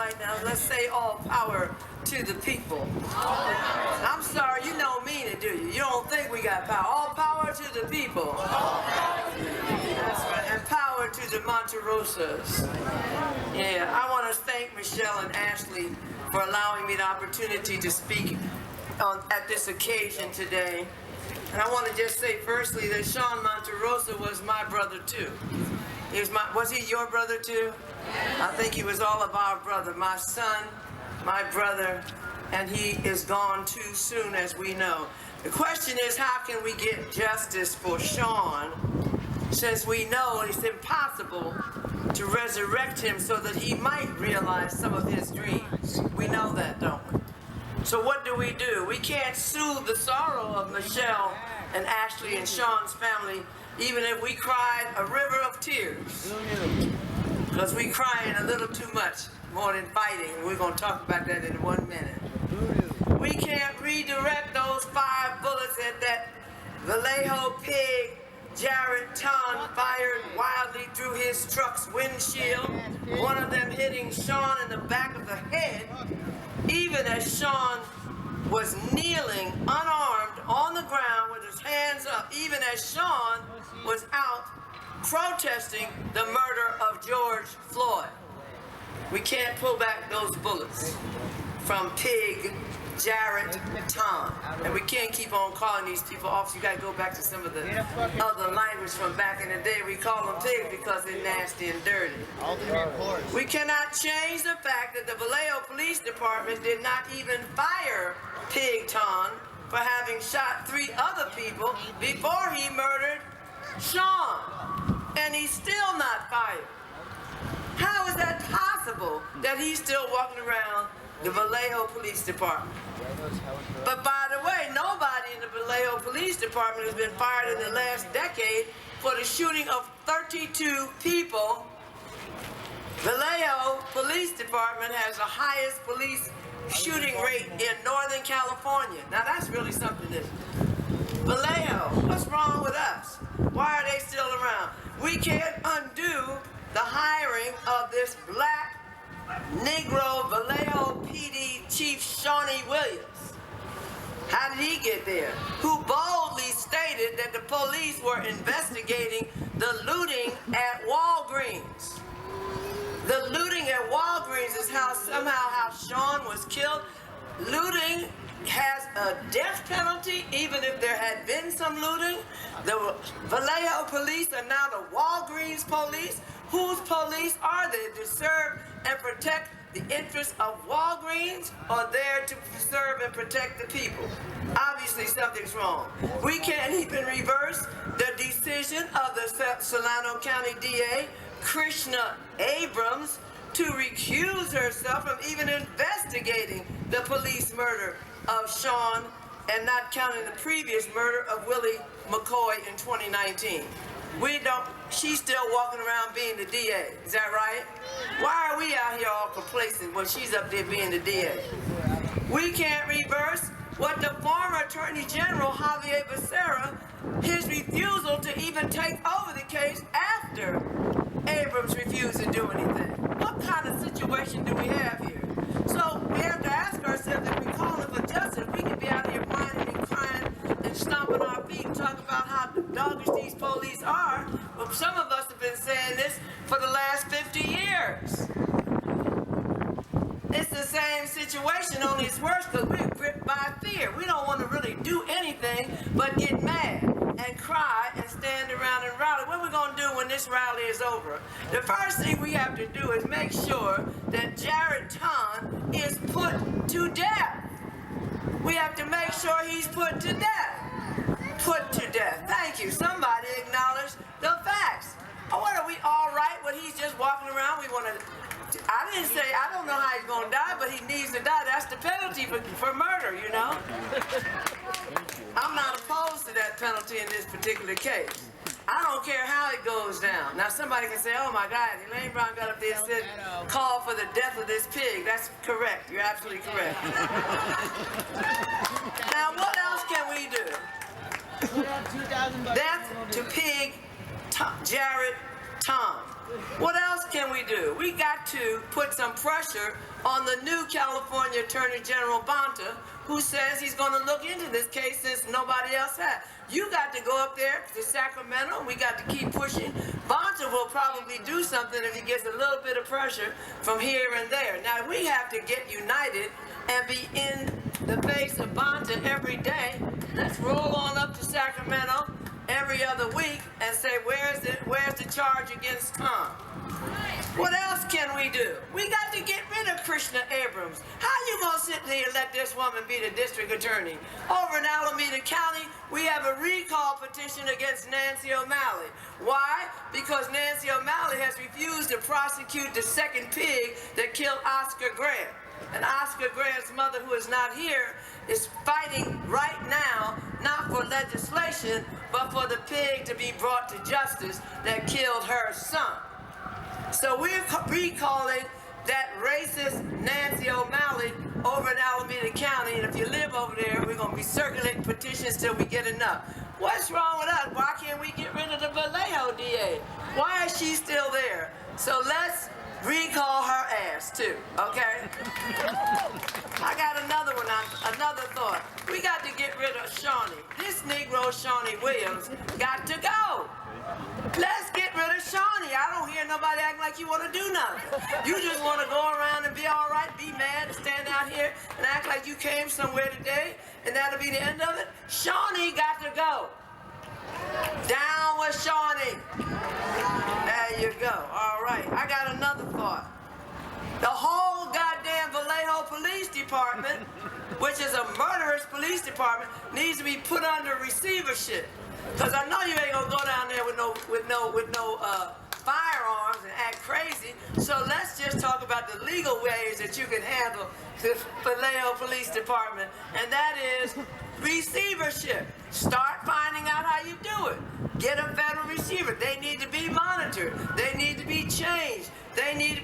right, now let's say all power to the people. I'm sorry, you don't mean it, do you? You don't think we got power. All power to the people. That's right, and power to the Monterrosas. Yeah, I want to thank Michelle and Ashley for allowing me the opportunity to speak at this occasion today. And I want to just say firstly that Sean Monterrosa was my brother too. Was he your brother too? I think he was all of our brother. My son, my brother, and he is gone too soon, as we know. The question is, how can we get justice for Sean, since we know it's impossible to resurrect him so that he might realize some of his dreams? We know that, don't we? So what do? We can't soothe the sorrow of Michelle and Ashley and Sean's family, even if we cried a river of tears. Because we crying a little too much, more than fighting. We're going to talk about that in 1 minute. We can't redirect those 5 bullets at that Vallejo pig Jared Tonn fired wildly through his truck's windshield, one of them hitting Sean in the back of the head, even as Sean was kneeling unarmed on the ground with his hands up, even as Sean was out protesting the murder of George Floyd. We can't pull back those bullets from Pig Jared Tonn. And we can't keep on calling these people officers. You gotta go back to some of the other language from back in the day. We call them pigs because they're nasty and dirty. We cannot change the fact that the Vallejo Police Department did not even fire Pig Tonn for having shot 3 other people before he murdered Sean. And he's still not fired. How is that possible that he's still walking around the Vallejo Police Department? But by the way, nobody in the Vallejo Police Department has been fired in the last decade for the shooting of 32 people. Vallejo Police Department has the highest police shooting rate in Northern California. Now that's really something different. Vallejo, what's wrong with us? Why are they still around? We can't undo the hiring of this black Negro Vallejo PD Chief Shawnee Williams. How did he get there? Who boldly stated that the police were investigating the looting at Walgreens. The looting at Walgreens is somehow how Sean was killed. Looting has a death penalty, even if there had been some looting. The Vallejo police are now the Walgreens police. Whose police are they? To serve and protect the interests of Walgreens, or there to serve and protect the people? Obviously something's wrong. We can't even reverse the decision of the Solano County DA, Krishna Abrams, to recuse herself from even investigating the police murder of Sean, and not counting the previous murder of Willie McCoy in 2019. She's still walking around being the DA, is that right? Why are we out here all complacent when she's up there being the DA? We can't reverse what the former Attorney General, Javier Becerra, his refusal to even take over the case after Abrams refused to do anything. What kind of situation do we have here? So we have to ask ourselves, if we call it for justice, we can be out here whining and crying and stomping our feet and talk about how doggish these police are. But some of us have been saying this for the last 50 years. It's the same situation, only it's worse because we're gripped by fear. We don't want to really do anything but get mad and cry and stand around and rally. What are we going to do when this rally is over? The first thing we have to do is make sure that Jared Tonn is put to death. We have to make sure he's put to death. Put to death. Thank you. Somebody acknowledge the facts. What, are we all right when he's just walking around? We want to... I didn't say, I don't know how he's going to die, but he needs to die. That's the penalty for murder, you know? I'm not opposed to that penalty in this particular case. I don't care how it goes down. Now, somebody can say, oh my God, Elaine Brown got up there and said, call for the death of this pig. That's correct. You're absolutely correct. Now, what else can we do? Death to Pig Jared Tonn. What else can we do? We got to put some pressure on the new California Attorney General Bonta, who says he's going to look into this case since nobody else has. You got to go up there to Sacramento. We got to keep pushing. Bonta will probably do something if he gets a little bit of pressure from here and there. Now, we have to get united and be in the face of Bonta every day. Let's roll on up to Sacramento every other week and say, where's the charge against Tonn? What else can we do? We got to get rid of Krishna Abrams. How you gonna sit here and let this woman be the district attorney? Over in Alameda County, we have a recall petition against Nancy O'Malley. Why? Because Nancy O'Malley has refused to prosecute the second pig that killed Oscar Grant. And Oscar Grant's mother, who is not here, is fighting right now, not for legislation, but for the pig to be brought to justice that killed her son. So we're recalling that racist Nancy O'Malley over in Alameda County, and if you live over there, we're going to be circulating petitions till we get enough. What's wrong with us? Why can't we get rid of the Vallejo DA? Why is she still there? So let's recall her ass too, okay? I got another one, another thought. We got to get rid of Shawnee. This Negro, Shawnee Williams, got to go. Let's get rid of Shawnee. I don't hear nobody acting like you want to do nothing. You just want to go around and be all right, be mad, and stand out here and act like you came somewhere today, and that'll be the end of it. Shawnee got to go. Down with Shawnee. There you go. All right. I got another thought. The whole goddamn Vallejo Police Department, which is a murderous police department, needs to be put under receivership. Because I know you ain't gonna go down there with no firearms and act crazy. So let's just talk about the legal ways that you can handle the Vallejo Police Department, and that is receivership. Start finding out how you do it. Get a federal receiver. They need to be monitored. They need to be changed. They need to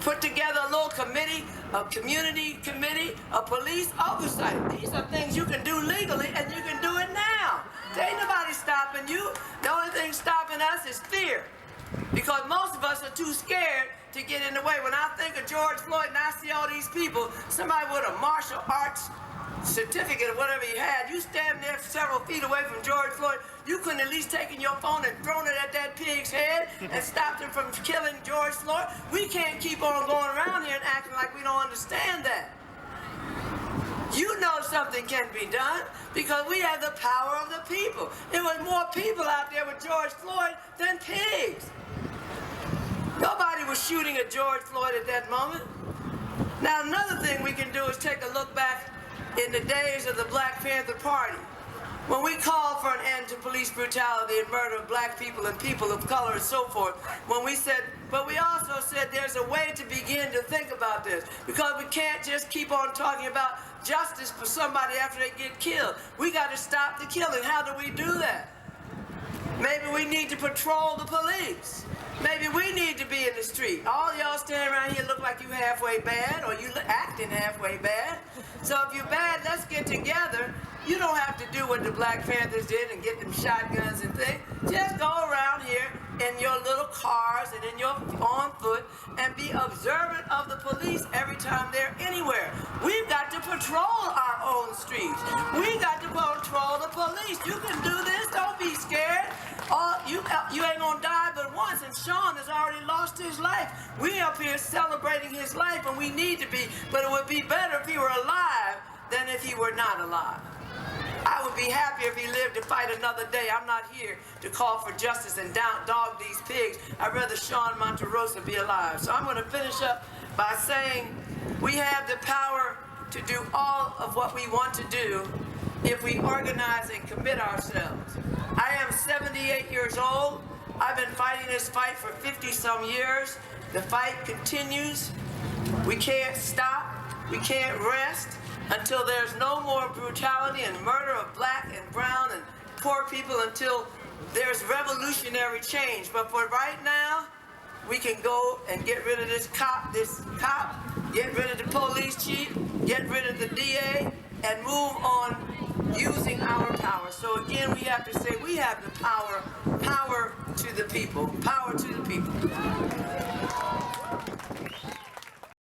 put together a little committee, a community committee, a police oversight. These are things you can do legally, and you can do it now. There ain't nobody stopping you. The only thing stopping us is fear. Because most of us are too scared to get in the way. When I think of George Floyd and I see all these people, somebody with a martial arts certificate or whatever he had, you stand there several feet away from George Floyd, you couldn't at least taken your phone and thrown it at that pig's head and stopped him from killing George Floyd. We can't keep on going around here and acting like we don't understand that. You know something can be done because we have the power of the people. There was more people out there with George Floyd than pigs. Nobody was shooting at George Floyd at that moment. Now, another thing we can do is take a look back in the days of the Black Panther Party, when we called for an end to police brutality and murder of black people and people of color and so forth, when we said, but we also said there's a way to begin to think about this, because we can't just keep on talking about justice for somebody after they get killed. We got to stop the killing. How do we do that? Maybe we need to patrol the police. Maybe we need to be in the street. All y'all standing around here look like you halfway bad, or you acting halfway bad. So if you're bad, let's get together. You don't have to do what the Black Panthers did and get them shotguns and things. Just go around here in your little cars and on foot and be observant of the police every time they're anywhere. We've got to patrol our own streets. We got to patrol the police. You can do this. Don't be scared. You ain't gonna die but once, and Sean has already lost his life. We up here celebrating his life, and we need to be, but it would be better if he were alive than if he were not alive. I would be happier if he lived to fight another day. I'm not here to call for justice and dog these pigs. I'd rather Sean Monterrosa be alive. So I'm going to finish up by saying we have the power to do all of what we want to do if we organize and commit ourselves. I am 78 years old. I've been fighting this fight for 50-some years. The fight continues. We can't stop. We can't rest until there's no more brutality and murder of black and brown and poor people, until there's revolutionary change. But for right now, we can go and get rid of this cop, get rid of the police chief, get rid of the DA, and move on using our power. So again, we have to say we have the power to the people, power to the people.